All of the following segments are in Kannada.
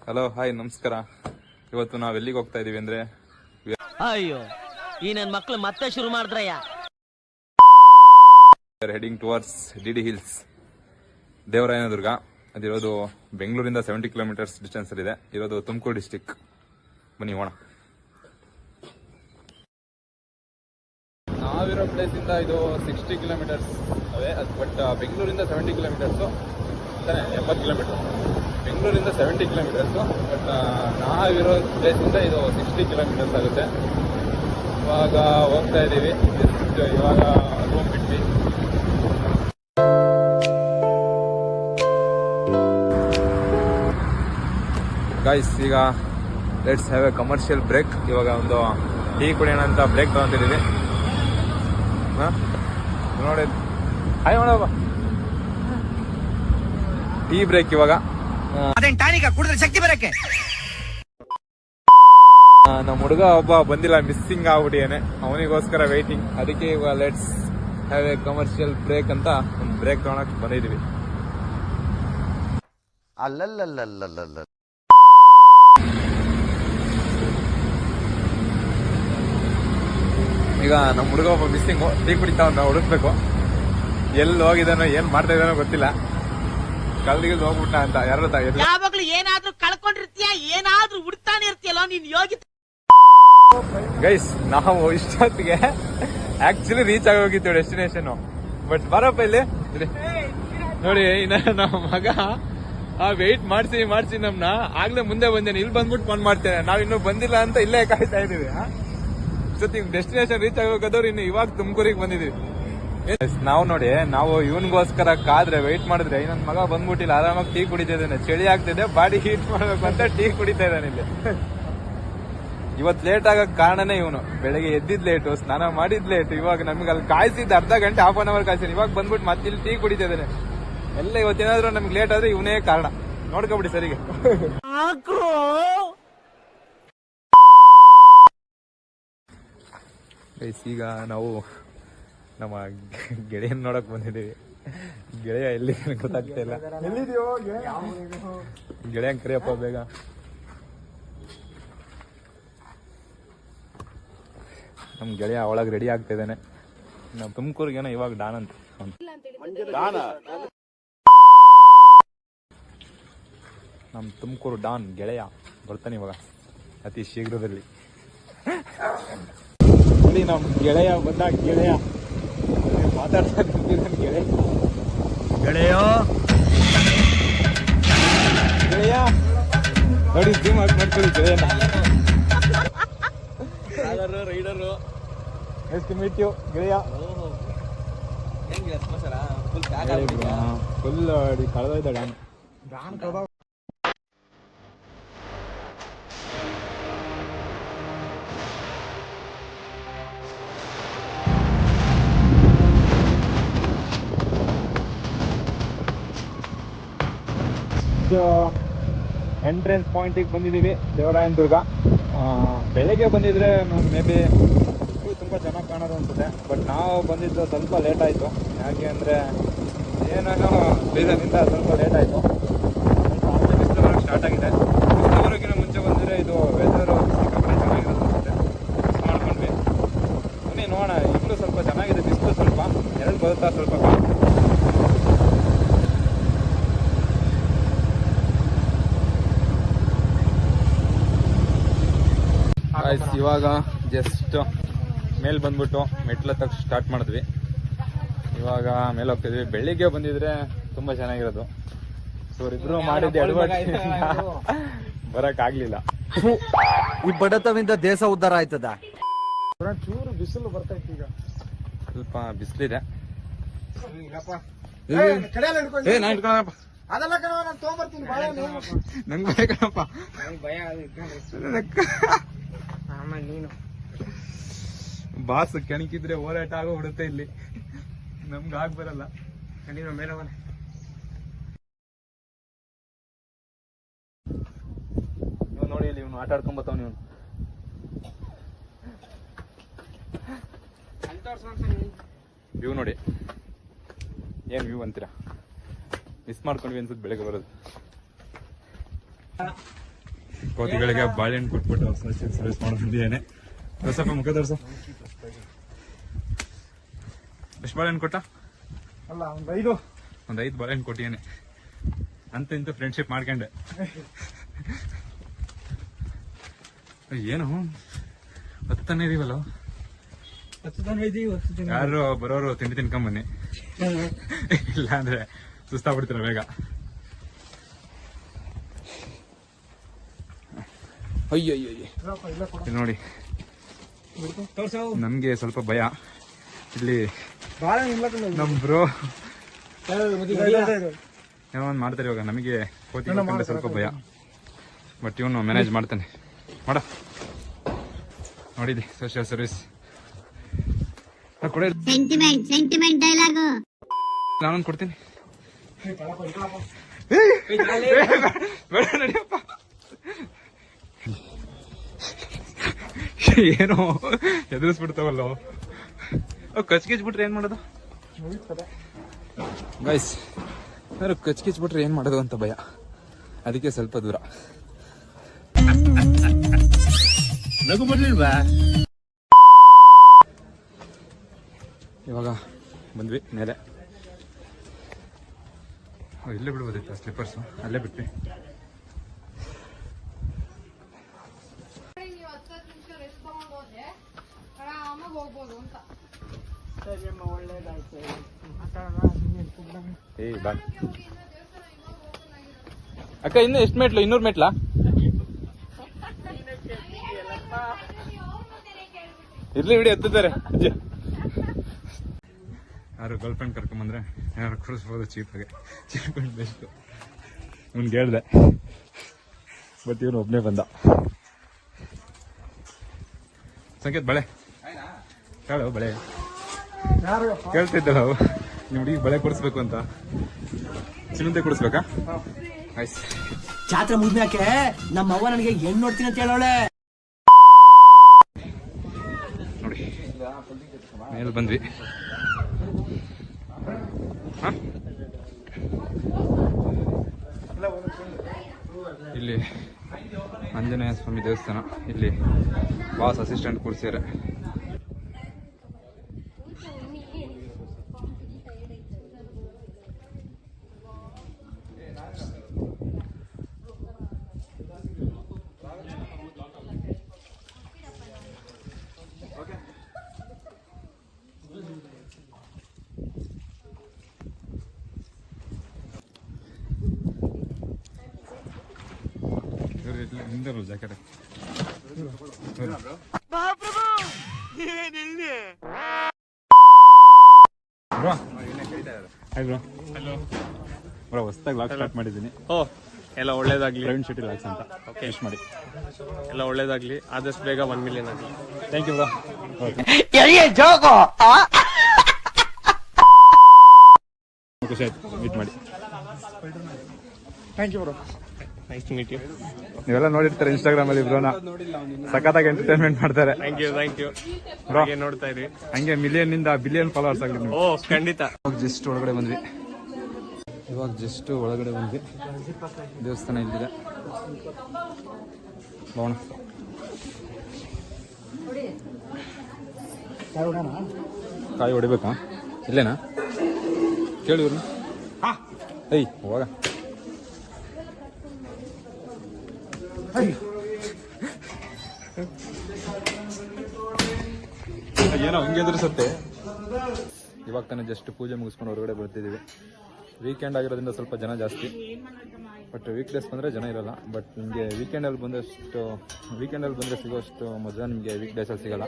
ಹಲೋ ಹಾಯ್ ನಮಸ್ಕಾರ. ಇವತ್ತು ನಾವು ಎಲ್ಲಿಗೆ ಹೋಗ್ತಾ ಇದೀವಿ ಅಂದ್ರೆ ಅಯ್ಯೋ ಈ ನನ್ನ ಮಕ್ಳು ಮತ್ತೆ ಶುರು ಮಾಡಿದ್ರಯ್ಯ. Heading towards DD hills, Devarayanadurga. ಅದಿರೋದು ಬೆಂಗಳೂರಿಂದ 70 ಕಿಲೋಮೀಟರ್ಸ್ ಡಿಸ್ಟೆನ್ಸ್ ಇದೆ. ಇರೋದು ತುಮಕೂರು ಡಿಸ್ಟಿಕ್. ಬನ್ನಿ ಹೋಣ. ನಾವಿರೋ ಪ್ಲೇಸ್ ಇಂದ ಇದು 60 ಕಿಲೋಮೀಟರ್ಸ್ ಅವೇ, ಬಟ್ ಬೆಂಗಳೂರಿಂದ 70 ಕಿಲೋಮೀಟರ್ಸು ಅಂತಾನೆ, 70 ಕಿಲೋಮೀಟರ್. ಬೆಂಗಳೂರಿಂದ 70 ಕಿಲೋಮೀಟರ್ಸು, ಬಟ್ ನಾವಿರೋ ಪ್ಲೇಸಿಂದ ಇದು 60 ಕಿಲೋಮೀಟರ್ಸ್ ಆಗುತ್ತೆ. ಇವಾಗ ಹೋಗ್ತಾ ಇದ್ದೀವಿ. ಇವಾಗ ರೂಮ್ ಬಿಟ್ವಿ. ಗೈಸ್, ಈಗ let's have a commercial break. ಇವಾಗ ಒಂದು ಟೀ ಕುಡಿಯೋಣ ಅಂತ ಬ್ರೇಕ್ ತಗೊಂತಿದ್ದೀವಿ. ನೋಡಿ, ಹಾಯ್ ಮಾಡೋಣ. ಟೀ ಬ್ರೇಕ್ ಇವಾಗ. ಶಕ್ತಿ ಬರಕ್ಕೆ ನಮ್ಮ ಹುಡುಗ ಒಬ್ಬ ಬಂದಿಲ್ಲ, ಮಿಸ್ಸಿಂಗ್ ಆಗ್ಬಿಟ್ಟಿಯಾನೆ. ಅವನಿಗೋಸ್ಕರ ವೇಟಿಂಗ್. ಅದಕ್ಕೆ ಇವಾಗ let's have a commercial break ಅಂತ ಒಂದು ಬ್ರೇಕ್ ತಗೊಳಕ್ ಬಂದಿದ್ದೀವಿ. ಅಲ್ಲಲ್ಲಲ್ಲಲ್ಲಲ್ಲ ಈಗ ನಮ್ಮ ಹುಡುಗ ಒಬ್ಬ ಮಿಸ್ಸಿಂಗ್. ಟೀ ಕುಡಿತಾವ, ಹುಡುಕ್ಬೇಕು. ಎಲ್ಲಿ ಹೋಗಿದಾನೋ ಏನ್ ಮಾಡ್ತಾ ಇದಾನೋ ಗೊತ್ತಿಲ್ಲ. ಕಳ್ದಿಗೆ ಹೋಗ್ಬಿಟ್ಟ ಅಂತ ಯಾರು ಯಾವಾಗ್ಲೂ ಏನಾದ್ರೂ ಕಳ್ಕೊಂಡಿರ್ತೀಯ, ಏನಾದ್ರೂ ಹುಡ್ತಾನೆ ಇರ್ತೀಯಲ್ಲ ನೀನ್ ಯೋಗಿ. ಗೈಸ್, ನಾವು ಇಷ್ಟೊತ್ತಿಗೆ ಆಕ್ಚುಲಿ ರೀಚ್ ಆಗಿ ಹೋಗಿದ್ದೇವೆ ಡೆಸ್ಟಿನೇಷನ್. ಬಟ್ ಬರಪ್ಪ ಇಲ್ಲಿ ನೋಡಿ, ಇನ್ನ ನಮ್ಮ ಮಗ ವೆಯ್ಟ್ ಮಾಡಿಸಿ ನಮ್ನ ಆಗ್ಲೇ ಮುಂದೆ ಬಂದೇನೆ. ಇಲ್ಲಿ ಬಂದ್ಬಿಟ್ಟು ಫೋನ್ ಮಾಡ್ತೇನೆ. ನಾವ್ ಇನ್ನೂ ಬಂದಿಲ್ಲ ಅಂತ ಇಲ್ಲೇ ಕಾಯ್ತಾ ಇದೀವಿ. ಜೊತೆಗೆ ಡೆಸ್ಟಿನೇಷನ್ ರೀಚ್ ಆಗೋದವ್ರು ಇನ್ನು ಇವಾಗ ತುಮಕೂರಿಗೆ ಬಂದಿದೀವಿ. ನಾವು ನೋಡಿ, ನಾವು ಇವನ್ಗೋಸ್ಕರ ಕಾದ್ರೆ ವೆಯ್ಟ್ ಮಾಡಿದ್ರೆ ನನ್ನ ಮಗ ಬಂದ್ಬಿಟ್ಟಿಲ್ಲ, ಆರಾಮಾಗಿ ಟೀ ಕುಡಿತಾ ಇದ್ದಾನೆ. ಚಳಿ ಆಗ್ತಿದೆ, ಬಾಡಿ ಹೀಟ್ ಮಾಡ್ಬೇಕು ಅಂತ ಟೀ ಕುಡಿತಾ ಇದ್ದಾನೆ ಇಲ್ಲಿ. ಇವತ್ತು ಲೇಟ್ ಆಗಕ್ ಕಾರಣನೇ ಇವನು. ಬೆಳಗ್ಗೆ ಎದ್ದಿದ್ ಲೇಟು, ಸ್ನಾನ ಮಾಡಿದ್ ಲೇಟು. ಇವಾಗ ನಮ್ಗೆ ಅಲ್ಲಿ ಕಾಯಿಸಿದ್ದು ಅರ್ಧ ಗಂಟೆ, ಹಾಫ್ ಅನ್ ಅವರ್ ಕಾಯಿಸಿ. ಇವಾಗ ಬಂದ್ಬಿಟ್ಟು ಮತ್ತೆ ಇಲ್ಲಿ ಟೀ ಕುಡಿತಾ ಇದ್ದಾನೆ. ಎಲ್ಲ ಇವತ್ತೇನಾದ್ರೂ ನಮ್ಗೆ ಲೇಟ್ ಆದ್ರೆ ಇವನೇ ಕಾರಣ. ನೋಡ್ಕೊಬಿಡಿ ಸರಿಗೆ. ಈಗ ನಾವು ನಮ್ಮ ಗೆಳೆಯನ್ ನೋಡಕ್ ಬಂದಿದ್ದೀವಿ. ಗೆಳೆಯ ಎಲ್ಲಿ ಗೊತ್ತಾಗ್ತಾ ಇಲ್ಲ. ಗೆಳೆಯ ಕರಿಯಪ್ಪ ಬೇಗ. ನಮ್ ಗೆಳೆಯ ಒಳಗೆ ರೆಡಿ ಆಗ್ತಾ ಇದ್ದಾನೆ. ನಾವು ತುಮಕೂರಿಗೇನೋ ಇವಾಗ ಡಾನ್ ಅಂತ. ನಮ್ ತುಮಕೂರು ಡಾನ್ ಗೆಳೆಯ ಬರ್ತಾನೆ ಇವಾಗ ಅತಿ ಶೀಘ್ರದಲ್ಲಿ. ನಮ್ ಗೆಳೆಯ ಬಂದ. ಗೆಳೆಯ ಮಾತಾಡ್ತಾ ಗೆಳೆಯ ನೋಡಿ, ಜೂಮ್ ಹಾಕಿ ಮಾಡ್ಕೊಳ್ಳಿ ಗೆಳೆಯನ. ರೈಡರು ಎಷ್ಟು ಮೀಟ್ ಯು ಗೆಳೆಯ. ಫುಲ್ ಕಳೆದೋಯ್ದ ಡಾನ್. ಎಂಟ್ರೆನ್ಸ್ ಪಾಯಿಂಟಿಗೆ ಬಂದಿದ್ದೀವಿ, ದೇವರಾಯನದುರ್ಗ. ಬೆಳಗ್ಗೆ ಬಂದಿದ್ರೆ ಮೇ ಬಿ ತುಂಬ ಚೆನ್ನಾಗಿ ಕಾಣೋದು ಅನ್ಸುತ್ತೆ. ಬಟ್ ನಾವು ಬಂದಿದ್ದು ಸ್ವಲ್ಪ ಲೇಟ್ ಆಯಿತು. ಯಾಕೆ ಅಂದರೆ ಏನೇನೋ ರೀಸನ್ನಿಂದ ಸ್ವಲ್ಪ ಲೇಟ್ ಆಯಿತು. ಸ್ವಲ್ಪ ಆಮೇಲೆ ಬಿಸಿಲು ಬರೋಕ್ಕೆ ಸ್ಟಾರ್ಟ್ ಆಗಿದೆ. ಬಿಸಿಲು ಬರೋಕ್ಕಿಂತ ಮುಂಚೆ ಬಂದರೆ ಇದು ವೆದರು ಸಿಕ್ಕಾಪಟ್ಟೆ ಚೆನ್ನಾಗಿರೋದು ಅನ್ಸುತ್ತೆ. ಮಿಸ್ ಮಾಡ್ಕೊಂಡ್ವಿ. ಬನ್ನಿ ನೋಡೋಣ. ಈಗಲೂ ಸ್ವಲ್ಪ ಚೆನ್ನಾಗಿದೆ ಬಿಸಿಲು. ಸ್ವಲ್ಪ ಎರಡು ಬರುತ್ತಾ ಸ್ವಲ್ಪ. ಇವಾಗ ಜಸ್ಟ್ ಮೇಲೆ ಬಂದ್ಬಿಟ್ಟು ಮೆಟ್ಲ ತಕ್ಕ ಸ್ಟಾರ್ಟ್ ಮಾಡಿದ್ವಿ. ಇವಾಗ ಮೇಲೆ ಹೋಗ್ತಿದ್ವಿ. ಬೆಳಿಗ್ಗೆ ಬಂದಿದ್ರೆ ತುಂಬಾ ಚೆನ್ನಾಗಿರೋದು. ಇವರಿಬ್ರು ಮಾಡಿದ್ದು ಅಡ್ವರ್ಟೈಸ್ ಬರಕ್ ಆಗ್ಲಿಲ್ಲ. ಈ ಬಡತವಿಂದ ದೇಶ ಉದ್ಧಾರ ಆಯ್ತದ. ಚೂರು ಬಿಸಿಲು ಬರ್ತೈತಿ. ಈಗ ಸ್ವಲ್ಪ ಬಿಸಿಲಿದೆ. ನಂಗೆ ಭಯ ಕಣಪ್ಪ. ನೀನು ಬಾಸ್ ಕೆಣಕಿದ್ರೆ ಹೋರಾಟ ಆಗೋ ಬಿಡುತ್ತೆ ಇಲ್ಲಿ. ನಮ್ಗೆ ಆಗ್ ಬರಲ್ಲ. ಮೇಲೆ ನೋಡಿ, ಇಲ್ಲಿ ಇವನು ಆಟ ಆಡ್ಕೊಂಡ್ ಬರ್ತಾವ. ನೀವು ವ್ಯೂ ನೋಡಿ, ಏನ್ ವ್ಯೂ ಅಂತೀರಾ? ಮಿಸ್ ಮಾಡ್ಕೊಂಡ್ವಿ ಅನ್ಸುತ್ತೆ ಬೆಳಗ್ಗೆ ಬರೋದು. ಕೋತಿಗಳಿಗೆ ಬಾಳೆಹಣ್ಣು ಕೊಟ್ಬಿಟ್ಟು ಸರ್ವಿಸ್ ಮಾಡಿ ಬಂದಿದ್ದೇನೆ. ಸ್ವಲ್ಪ ಮುಖ ತೋರ್ಸ. ಎಷ್ಟು ಬಾಳೆಹಣ್ಣು ಕೊಟ್ಟ? ಅಲ್ಲ ಒಂದು 5 ಬಾಳೆಹಣ್ಣು ಕೊಟ್ಟಿದ್ದೇನೆ ಅಂತ ಇಂತ ಫ್ರೆಂಡ್ಶಿಪ್ ಮಾಡ್ಕೊಂಡೆ. ಏನು ಹತ್ತನೇ ಇದೀವಲ್ಲ, ಯಾರು ಬರೋರು ತಿಂಡಿ ತಿನ್ಕೊಂಬನ್ನಿ, ಇಲ್ಲ ಅಂದ್ರೆ ಸುಸ್ತಾಗ್ಬಿಡ್ತೀರ ಬೇಗ. ಅಯ್ಯೋ ಇಲ್ಲಿ ನೋಡಿ, ನಮ್ಗೆ ಸ್ವಲ್ಪ ಭಯ ಇಲ್ಲಿ. ನಮ್ ಬ್ರೋ ಏನೋ ಒಂದು ಮಾಡ್ತಾರೆ ಇವಾಗ. ನಮಗೆ ಕೋತಿ ಕಂಡ್ರೆ ಸ್ವಲ್ಪ ಭಯ, ಬಟ್ ಇವನು ಮ್ಯಾನೇಜ್ ಮಾಡ್ತಾನೆ. ಮಾಡ ನೋಡಿದ್ದೆ ಸೋಷಿಯಲ್ ಸರ್ವಿಸ್ ಕೊಡಿ. ಸೆಂಟಿಮೆಂಟ್ ಡೈಲಾಗ್ ನಾನೊಂದು ಕೊಡ್ತೀನಿ. ಬೇಡ ನಡಿಯಪ್ಪ. ಏನೋ ಎದುರಿಸ್ಬಿಡ್ತಾವಲ್ಲ ಕಚ್ಕಿಚ್ಬಿಟ್ರೆ ಏನ್ ಮಾಡೋದು ಗೈಸ್? ಕಚ್ಕಿಚ್ಬಿಟ್ರೆ ಏನ್ ಮಾಡೋದು ಅಂತ ಭಯ, ಅದಕ್ಕೆ ಸ್ವಲ್ಪ ದೂರ. ನಗು ಬರ್ಲಿಲ್ವಾ? ಇವಾಗ ಬಂದ್ವಿ ಮೇಲೆ. ಇಲ್ಲೇ ಬಿಡ್ಬೋದಿತ್ತು ಸ್ಲಿಪ್ಪರ್ಸು, ಅಲ್ಲೇ ಬಿಟ್ವಿ. ಬಾ ಅಕ್ಕ, ಇನ್ನು ಎಷ್ಟು ಮೆಟ್ಲು? 200 ಮೆಟ್ಲಾ? ಇರ್ಲಿ ಬಿಡಿ, ಎತ್ತಿದ್ದಾರೆ ಅಜ್ಜಿ. ಯಾರು ಗರ್ಲ್ ಫ್ರೆಂಡ್ ಕರ್ಕೊಂಬಂದ್ರೆ ಏನಾರು ಕೊಡಿಸ್ಬೋದು ಚೀಪಾಗೆ. Cheap and best. ಇವ್ನಿಗೆ ಹೇಳ್ದೆ, ಬಟ್ ಇವನು ಒಬ್ಬನೇ ಬಂದ. ಸಂಕೇತ್ ಬಳೆ ಹೇಳು, ಬಳೆ ಕೇಳ್ತಿದ್ದಲ್ಲ ನಿಮ್ಮ ಹುಡುಗಿಗೆ ಬಳೆ ಕೊಡಿಸ್ಬೇಕು ಅಂತ. ಚಿನ್ನಂತೆ ಕೊಡಿಸ್ಬೇಕಾ? ಆಯ್ತು. ಜಾತ್ರೆ ಮುಗಿದ್ಮ್ಯಾಕೆ ನಮ್ಮ ಅವ್ವ ನನಗೆ ಹೆಣ್ಣು ನೋಡ್ತೀನಿ ಅಂತ ಹೇಳೋಳೆ. ನೋಡಿ ಮೇಲೆ ಬಂದ್ವಿ. ಇಲ್ಲಿ ಆಂಜನೇಯ ಸ್ವಾಮಿ ದೇವಸ್ಥಾನ. ಇಲ್ಲಿ ಬಾಸ್ ಅಸಿಸ್ಟೆಂಟ್ ಕೂರ್ಸಿದ್ದಾರೆ. ಹಿಂದರು ಜಾಕೆಟ್ ಬ್ರೋ ಹೊಸದಾಗಿ ಲಾಕ್ ಸ್ಟಾರ್ಟ್ ಮಾಡಿದ್ದೀನಿ. ಎಲ್ಲ ಒಳ್ಳೇದಾಗ್ಲಿ. ಪ್ರವೀಣ್ ಶೆಟ್ಟಿ ಲಾಕ್ಸ್ ಅಂತ ವಿಶ್ ಮಾಡಿ. ಎಲ್ಲ ಒಳ್ಳೇದಾಗ್ಲಿ, ಆದಷ್ಟು ಬೇಗ 1 ಮಿಲಿಯನ್ ಆಗಲಿ. Thank you bro. ಖುಷಿ ಆಯ್ತು ಮೀಟ್ ಮಾಡಿ. Thank you bro. Nice to meet you. ನೀವೆಲ್ಲ ನೋಡಿರ್ತಾರೆ ಇನ್ಸ್ಟಾಗ್ರಾಮ್ ಅಲ್ಲಿ ಬ್ರೋನ ಸಖತ್ತಾಗಿ ಎಂಟರ್ಟೈನ್ಮೆಂಟ್ ಮಾಡ್ತಾರೆ. Thank you bro. ನೋಡ್ತಾ ಇರಿ, ಹಂಗೆ ಮಿಲಿಯನ್ ನಿಂದ ಬಿಲಿಯನ್ ಫಾಲೋವರ್ಸ್ ಆಗಲಿ ನೀವು. ಖಂಡಿತ. ಜಸ್ಟ್ ಒಳಗಡೆ ಬಂದ್ವಿ. ಇವಾಗ ಜಸ್ಟ್ ಒಳಗಡೆ ಬಂದ್ವಿ. ದೇವಸ್ಥಾನ ಇಲ್ಲಿದೆ. ಹೋಗೋಣ. ಕಾಯಿ ಹೊಡಿಬೇಕಾ? ಇಲ್ಲೇನಾ? ಕೇಳಿ ಇವ್ರನ್ನ. ಏಯ್ ಹೋಗ. ಏನೋ ಹಂಗೆ ಎದುರಿಸುತ್ತೆ. ಇವಾಗ ತಾನೇ ಜಸ್ಟ್ ಪೂಜೆ ಮುಗಿಸ್ಕೊಂಡು ಹೊರಗಡೆ ಬರ್ತಿದ್ದೀವಿ. ವೀಕೆಂಡ್ ಆಗಿರೋದ್ರಿಂದ ಸ್ವಲ್ಪ ಜನ ಜಾಸ್ತಿ, ಬಟ್ ವೀಕ್ ಡೇಸ್ ಬಂದರೆ ಜನ ಇರೋಲ್ಲ. ಬಟ್ ನಿಮಗೆ ವೀಕೆಂಡಲ್ಲಿ ಬಂದರೆ ಸಿಗೋಷ್ಟು ಮಜಾ ನಿಮಗೆ ವೀಕ್ ಡೇಸಲ್ಲಿ ಸಿಗೋಲ್ಲ.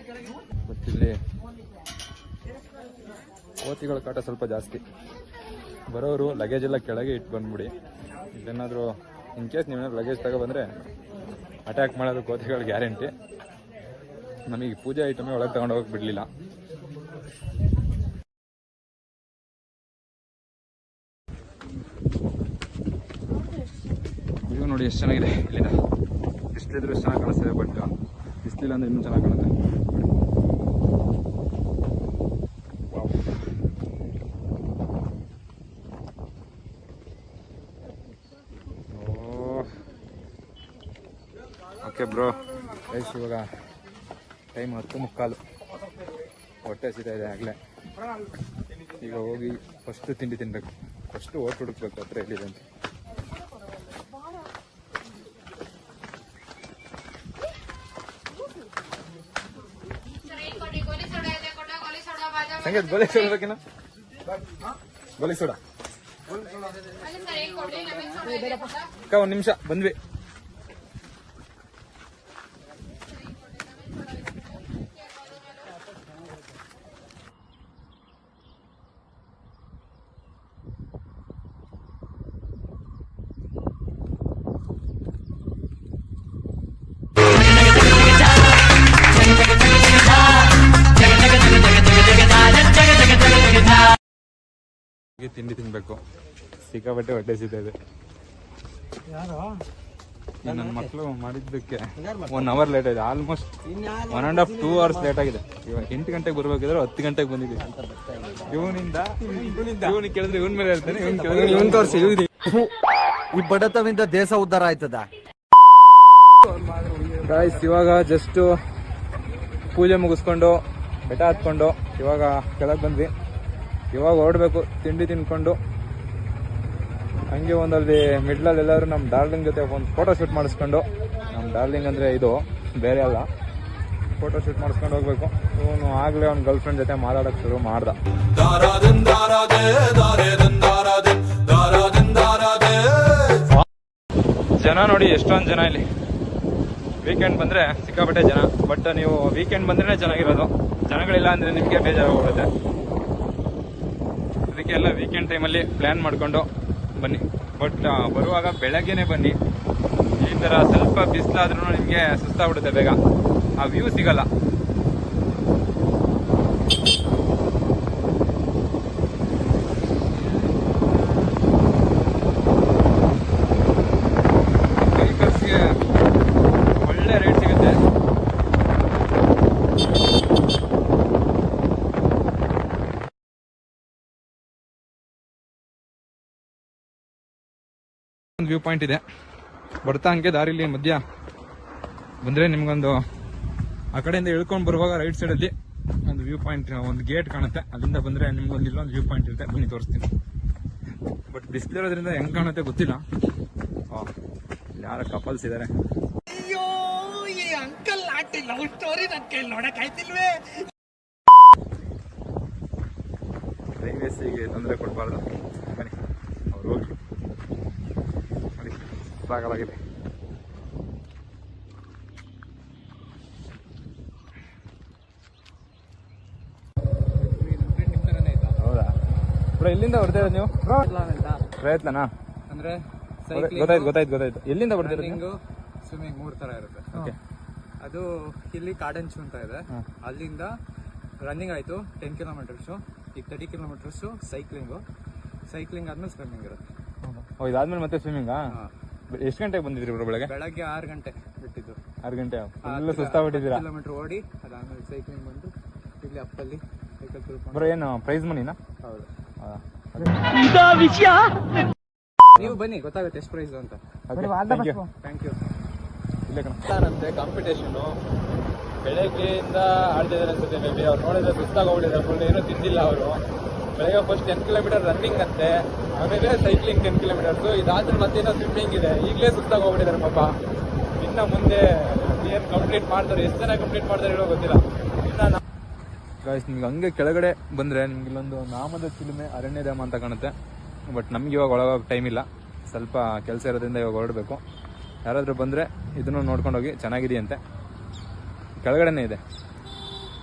ಬಟ್ ಇಲ್ಲಿ ಕೋತಿಗಳ ಕಾಟ ಸ್ವಲ್ಪ ಜಾಸ್ತಿ. ಬರೋರು ಲಗೇಜ್ ಎಲ್ಲ ಕೆಳಗೆ ಇಟ್ಟು ಬಂದ್ಬಿಡಿ. ಇಲ್ಲೇನಾದರೂ ಇನ್ ಕೇಸ್ ನೀವೇನಾದ್ರು ಲಗೇಜ್ ತಗೊಬಂದರೆ ಅಟ್ಯಾಕ್ ಮಾಡೋದು ಕೋತಿಗಳು ಗ್ಯಾರಂಟಿ. ನಮಗೆ ಪೂಜೆ ಐಟಮೇ ಒಳಗೆ ತಗೊಂಡು ಹೋಗಕ್ಕೆ ಬಿಡಲಿಲ್ಲ. ಈಗ ನೋಡಿ ಎಷ್ಟು ಚೆನ್ನಾಗಿದೆ ಇಲ್ಲಿಂದ. ಬಿಸಿಲಿದ್ರು ಎಷ್ಟು ಚೆನ್ನಾಗಿ ಕಾಣಿಸ್ತಿದೆ, ಬಟ್ ಬಿಸಿಲಿಲ್ಲ ಅಂದರೆ ಇನ್ನೂ ಚೆನ್ನಾಗಿ ಕಾಣುತ್ತೆ. ಓಕೆ ಬ್ರೋ ಗೈಸ್, ಇವಾಗ ಟೈಮ್ 10:15, ಹೊಟ್ಟೆ ಹಸಿತಾ ಇದೆ ಆಗಲೇ. ಈಗ ಹೋಗಿ ಫಸ್ಟ್ ತಿಂಡಿ ತಿನ್ಬೇಕು, ಫಸ್ಟ್ ಓಟ್ ಹುಡುಕ್ಬೇಕು ಹತ್ರ ಎಲ್ಲಿದೆ ಅಂತ. ಸಂಗೀತ ಗೋಲಿ ಸೋಡಬೇಕೇನ? ಗೋಲಿ ಸೋಡ ಅಕ್ಕ, 1 ನಿಮಿಷ ಬಂದ್ವಿ. ತಿಂಡಿ ತಿನ್ಬೇಕು, ಸಿಕ್ಕಾಪಟ್ಟೆ ಹೊಟ್ಟೆ ಸಿಗ್ತಾ ಇದೆ. ನನ್ನ ಮಕ್ಕಳು ಮಾಡಿದ್ದಕ್ಕೆ 1 ಅವರ್ ಲೇಟ್ ಆಗಿದೆ, ಆಲ್ಮೋಸ್ಟ್ 1.5 2 hours ಲೇಟ್ ಆಗಿದೆ. ಇವಾಗ 8 ಗಂಟೆಗೆ ಬರ್ಬೇಕಿದ್ರೆ 10 ಗಂಟೆಗೆ ಬಂದಿದ್ದೀವಿ. ಇವನಿಗೆ ಕೇಳಿದ್ರೆ ಇವನ್ ಮೇಲೆ ಹೇಳ್ತಾನೆ, ಇವನ್ ತೋರಿಸಿ. ಈ ಬಡತವಿಂದ ದೇಶ ಉದ್ಧಾರ ಆಯ್ತದ. ಗಾಯ್ಸ್, ಇವಾಗ ಜಸ್ಟ್ ಪೂಜೆ ಮುಗಿಸ್ಕೊಂಡು ಬೆಟ್ಟ ಹತ್ಕೊಂಡು ಇವಾಗ ಕೆಳಗೆ ಬಂದ್ವಿ. ಇವಾಗ ಹೊರಡ್ಬೇಕು ತಿಂಡಿ ತಿನ್ಕೊಂಡು. ಹಂಗೆ ಒಂದಲ್ಲಿ ಮಿಡ್ಲಲ್ಲಿ ಎಲ್ಲರೂ ನಮ್ಮ ಡಾರ್ಲಿಂಗ್ ಜೊತೆ ಒಂದು ಫೋಟೋ ಶೂಟ್ ಮಾಡಿಸ್ಕೊಂಡು, ನಮ್ಮ ಡಾರ್ಲಿಂಗ್ ಅಂದರೆ ಇದು ಬೇರೆ ಅಲ್ಲ, ಫೋಟೋ ಶೂಟ್ ಮಾಡಿಸ್ಕೊಂಡು ಹೋಗ್ಬೇಕು. ಇವನು ಆಗಲೇ ಅವ್ನ ಗರ್ಲ್ ಫ್ರೆಂಡ್ ಜೊತೆ ಮಾತಾಡೋಕ್ಕೆ ಶುರು ಮಾಡ್ದ. ಜನ ನೋಡಿ ಎಷ್ಟೊಂದು ಜನ ಇಲ್ಲಿ. ವೀಕೆಂಡ್ ಬಂದರೆ ಸಿಕ್ಕಾಪಟ್ಟೆ ಜನ, ಬಟ್ ನೀವು ವೀಕೆಂಡ್ ಬಂದ್ರೇ ಚೆನ್ನಾಗಿರೋದು. ಜನಗಳಿಲ್ಲ ಅಂದರೆ ನಿಮಗೆ ಬೇಜಾರಾಗೋಗುತ್ತೆ. ಅದಕ್ಕೆಲ್ಲ ವೀಕೆಂಡ್ ಟೈಮಲ್ಲಿ ಪ್ಲ್ಯಾನ್ ಮಾಡಿಕೊಂಡು ಬನ್ನಿ. ಬಟ್ ಬರುವಾಗ ಬೆಳಗ್ಗೆನೇ ಬನ್ನಿ. ಈ ಥರ ಸ್ವಲ್ಪ ಬಿಸಿಲಾದ್ರೂ ನಿಮಗೆ ಸುಸ್ತಾಗ್ಬಿಡುತ್ತೆ ಬೇಗ, ಆ ವ್ಯೂ ಸಿಗಲ್ಲ. ವೆಹಿಕಲ್ಸ್ಗೆ ಒಳ್ಳೆ ರೇಟ್ ಸಿಗುತ್ತೆ. ಒಂದು ವ್ಯೂ ಪಾಯಿಂಟ್ ಇದೆ, ಬರ್ತಾ ಹಂಗೆ ದಾರಿಲಿ ಮಧ್ಯ ಬಂದರೆ ನಿಮ್ಗೊಂದು ಆ ಕಡೆಯಿಂದ ಇಳ್ಕೊಂಡು ಬರುವಾಗ ರೈಟ್ ಸೈಡಲ್ಲಿ ಒಂದು ವ್ಯೂ ಪಾಯಿಂಟ್, ಒಂದು ಗೇಟ್ ಕಾಣುತ್ತೆ. ಅಲ್ಲಿಂದ ಬಂದರೆ ನಿಮ್ಗೊಂದು ಇಲ್ಲೊಂದು ವ್ಯೂ ಪಾಯಿಂಟ್ ಇರುತ್ತೆ, ಬನ್ನಿ ತೋರಿಸ್ತೀನಿ. ಬಟ್ ಬಿಸಿಲಿರೋದ್ರಿಂದ ಹೆಂಗೆ ಕಾಣುತ್ತೆ ಗೊತ್ತಿಲ್ಲ. ಯಾರ ಕಪಲ್ಸ್ ಇದ್ದಾರೆ. ಅಯ್ಯೋ, ಈ ಅಂಕಲ್ ಆಂಟಿ ಲವ್ ಸ್ಟೋರಿ ನನ್ ಕೈಲಿ ನೋಡಕ್ ಆಯ್ತಿಲ್ವೇ? ಪ್ರೈವೇಸಿಗೆ ತೊಂದರೆ ಕೊಡಬಾರ್ದು. ಬನ್ನಿ, ಅವ್ರು ಹೋಗಿ ನೋಡಿ, ಸಾಕಾಗಿದೆ. ಹೌದಾ ಬ್ರೋ, ಎಲ್ಲಿಂದ ಬರ್ತಾ ಇರೋದು ನೀವು? ಪ್ರಯತ್ನನಾ? ಅಂದ್ರೆ ಗೊತ್ತಾಯ್ತು. ಎಲ್ಲಿಂದ ಬರ್ತೀರಾ ನೀವು? ಸ್ವಿಮ್ಮಿಂಗ್ 3 ತರ ಇರುತ್ತೆ. ಓಕೆ. ಅದು ಇಲ್ಲಿ ಕಾಡಂಚು ಅಂತ ಇದೆ, ಅಲ್ಲಿಂದ ರನ್ನಿಂಗ್ ಆಯ್ತು 10 ಕಿಲೋಮೀಟರ್ಸು, ಈಗ 30 ಕಿಲೋಮೀಟರ್ಸು ಸೈಕ್ಲಿಂಗ್ ಆದ್ಮೇಲೆ ಸ್ವಿಮ್ಮಿಂಗ್ ಇರುತ್ತೆ. ಇದಾದ್ಮೇಲೆ ಮತ್ತೆ ಸ್ವಿಮ್ಮಿಂಗಾ? ಎಷ್ಟು ಗಂಟೆಗೆ ಬಂದಿದ್ರಿ ಬ್ರೋ? ಬೆಳಗ್ಗೆ 6 ಗಂಟೆ ಬಿಟ್ಟಿದ್ದು. 6 ಗಂಟೆ ಫುಲ್ ಸುಸ್ತಾಗ್ಬಿಟ್ಟಿದ್ದೀರಾ? ಕಿಲೋಮೀಟರ್ ಓಡಿ ಅದಾದ್ಮೇಲೆ ಸೈಕ್ಲಿಂಗ್ ಬಂದು ಇಲ್ಲಿ ಅಪ್ಪಲ್ಲಿ ಸೈಕಲ್ ತಿಳ್ಕೊಂಡು. ಬ್ರೋ, ಏನು ಪ್ರೈಸ್ ಮನಿನಾ? ಹೌದು. ವಿಷಯ ನೀವು ಬನ್ನಿ, ಗೊತ್ತಾಗುತ್ತೆ ಎಷ್ಟು ಪ್ರೈಸ್ ಅಂತ. Thank you. ಇಲ್ಲೇ ಕಣಂತೆ ಕಾಂಪಿಟೇಷನು ಬೆಳಗ್ಗೆಯಿಂದ ಆಡ್ತಿದ್ದಾರೆ ಅನ್ಸುತ್ತೆ. ಮೇ ಬಿ ಅವ್ರು ನೋಡಿದ್ರೆ ಸುಸ್ತಾಗೋಗ್ಬಿಟ್ಟಿದ್ದಾರೆ, ಫುಲ್ ಏನೂ ತಿಂದಿಲ್ಲ ಅವರು. ಬೆಳಗ್ಗೆ ಫಸ್ಟ್ 10 ಕಿಲೋಮೀಟರ್ ರನ್ನಿಂಗ್ ಅಂತೆ, ಆಮೇಲೆ ಸೈಕ್ಲಿಂಗ್ 10 ಕಿಲೋಮೀಟರ್ಸು, ಇದಾದ್ರೆ ಮತ್ತೇನೋ ಸ್ವಿಮ್ಮಿಂಗ್ ಇದೆ. ಈಗಲೇ ಸುಸ್ತಾಗೋಗ್ಬಿಟ್ಟಿದ್ದಾರೆ ಪಾಪ. ಇನ್ನು ಮುಂದೆ ಏನು ಕಂಪ್ಲೀಟ್ ಮಾಡ್ತಾರೆ, ಎಷ್ಟು ಜನ ಕಂಪ್ಲೀಟ್ ಮಾಡ್ತಾರೆ ಹೇಳೋ ಗೊತ್ತಿಲ್ಲ. ಇನ್ನು ಗಾಯ್ಸ್, ನಿಮ್ಗೆ ಹಂಗೆ ಕೆಳಗಡೆ ಬಂದರೆ ನಿಮ್ಗೆ ಇಲ್ಲೊಂದು ನಾಮದ ಚಿಲುಮೆ ಅರಣ್ಯಧಾಮ ಅಂತ ಕಾಣುತ್ತೆ. ಬಟ್ ನಮ್ಗೆ ಇವಾಗ ಒಳಗೋಗಿ ಟೈಮ್ ಇಲ್ಲ, ಸ್ವಲ್ಪ ಕೆಲಸ ಇರೋದ್ರಿಂದ ಇವಾಗ ಹೊರಡಬೇಕು. ಯಾರಾದರೂ ಬಂದರೆ ಇದನ್ನು ನೋಡ್ಕೊಂಡೋಗಿ, ಚೆನ್ನಾಗಿದೆಯಂತೆ. ಕೆಳಗಡೆನೇ ಇದೆ.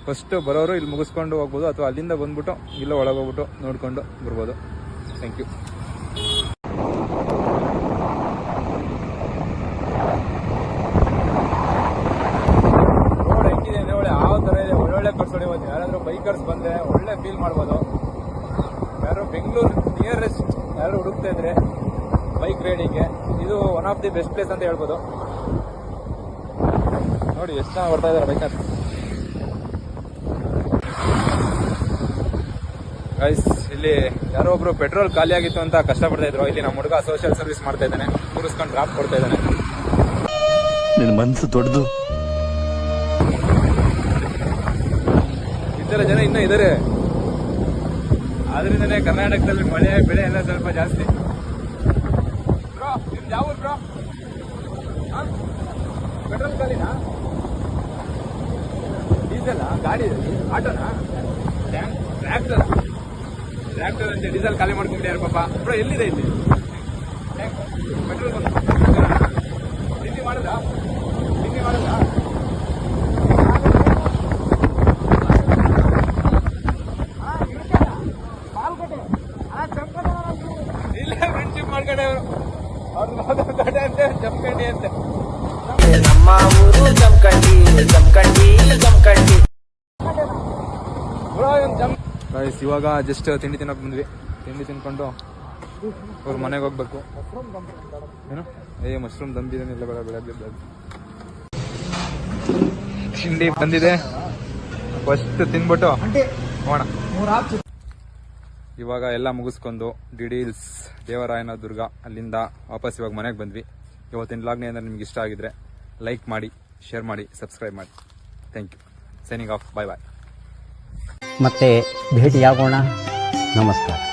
ಫಸ್ಟು ಬರೋರು ಇಲ್ಲಿ ಮುಗಿಸ್ಕೊಂಡು ಹೋಗ್ಬೋದು, ಅಥವಾ ಅಲ್ಲಿಂದ ಬಂದ್ಬಿಟ್ಟು ಇಲ್ಲ ಒಳಗೋಗ್ಬಿಟ್ಟು ನೋಡಿಕೊಂಡು ಬರ್ಬೋದು. Thank you. ರೋಡ್ ಹೆಂಗಿದೆ ಅಂದರೆ ಒಳ್ಳೆ ಯಾವ ಥರ ಇದೆ, ಒಳ್ಳೊಳ್ಳೆ ಕರ್ಸ್ ಹೊಡಿಬೋದು. ಯಾರಾದರೂ ಬೈಕರ್ಸ್ ಬಂದರೆ ಒಳ್ಳೆ ಫೀಲ್ ಮಾಡ್ಬೋದು. ಯಾರು ಬೆಂಗಳೂರು ನಿಯರೆಸ್ಟ್ ಯಾರು ಹುಡುಕ್ತಾ ಇದ್ರೆ ಬೈಕ್ ರೈಡಿಂಗ್ಗೆ ಇದು one of the best place ಅಂತ ಹೇಳ್ಬೋದು. ನೋಡಿ ಎಷ್ಟು ಜನ ಬರ್ತಾ ಇದ್ದಾರೆ ಬೈಕರ್ಸ್. ಗೈಸ್, ಇಲ್ಲಿ ಯಾರೋ ಒಬ್ರು ಪೆಟ್ರೋಲ್ ಖಾಲಿ ಆಗಿತ್ತು ಅಂತ ಕಷ್ಟಪಡ್ತಾ ಇದ್ರು. ಇಲ್ಲಿ ನಮ್ಮ ಹುಡುಗ ಸೋಷಿಯಲ್ ಸರ್ವಿಸ್ ಮಾಡ್ತಾ ಇದ್ದಾನೆ, ಕೂರಿಸ್ಕೊಂಡು ಡ್ರಾಪ್ ಕೊಡ್ತಾ ಇದ್ದಾನೆ. ನಿನ್ನ ಮನ್ಸು ದೊಡ್ಡದು. ಈ ತರ ಜನ ಇನ್ನೂ ಇದಾರೆ. ಆದ್ರಿಂದನೇ ಕರ್ನಾಟಕದಲ್ಲಿ ಮಳೆ ಬೆಳೆ ಎಲ್ಲ ಸ್ವಲ್ಪ ಜಾಸ್ತಿ. ಬ್ರೋ ನಿಮ್ದು ಯಾವ ಊರು ಬ್ರೋ? ಪೆಟ್ರೋಲ್ ಖಾಲಿನಾ? ಡೀಸೆಲ್ ಗಾಡಿ ಆಟೋನಾ? ಟ್ರ್ಯಾಕ್ಟರ್ ಅಂತ ಡೀಸೆಲ್ ಖಾಲಿ ಮಾಡ್ಕೊಂಡಿದ್ದಾರೆ ಪಾಪ. ಬ್ರೋ ಎಲ್ಲಿದೆ ಇಲ್ಲಿ ಪೆಟ್ರೋಲ್? ತಿಂಡಿ ಮಾಡುದಾ? ಇಲ್ಲ ಫ್ರೆಂಡ್ಶಿಪ್ ಮಾಡ್ಕೊಂಡೆ ಅವರು. ಅವ್ರದ್ದು ಅಂತೆ ಜಮ್ಕಂಡಿ ಅಂತೆ. ಗೈಸ್ ಇವಾಗ ಜಸ್ಟ್ ತಿಂಡಿ ತಿನ್ನೋಕೆ ಬಂದ್ವಿ. ತಿಂಡಿ ತಿನ್ಕೊಂಡು ಅವ್ರ ಮನೆಗೆ ಹೋಗ್ಬೇಕು. ಏನು ಮಶ್ರೂಮ್ ದಮ್ ಬಿರಿಯಾನಿ ಎಲ್ಲ ಬೆಳಗ್ಗೆ ತಿಂಡಿ ಬಂದಿದೆ. ಫಸ್ಟ್ ತಿನ್ಬಿಟ್ಟು ಹೋಗೋಣ. ಇವಾಗ ಎಲ್ಲ ಮುಗಿಸ್ಕೊಂಡು ಡಿಡೀಲ್ಸ್ ದೇವರಾಯನ ದುರ್ಗ ಅಲ್ಲಿಂದ ವಾಪಸ್ ಇವಾಗ ಮನೆಗೆ ಬಂದ್ವಿ. ಇವತ್ತಿನ ವ್ಲಾಗ್ನೇ ಅಂದರೆ ನಿಮ್ಗೆ ಇಷ್ಟ ಆಗಿದ್ರೆ ಲೈಕ್ ಮಾಡಿ, ಶೇರ್ ಮಾಡಿ, ಸಬ್ಸ್ಕ್ರೈಬ್ ಮಾಡಿ. Thank you. Signing off. Bye bye. ಮತ್ತೆ ಭೇಟಿಯಾಗೋಣ. ನಮಸ್ಕಾರ.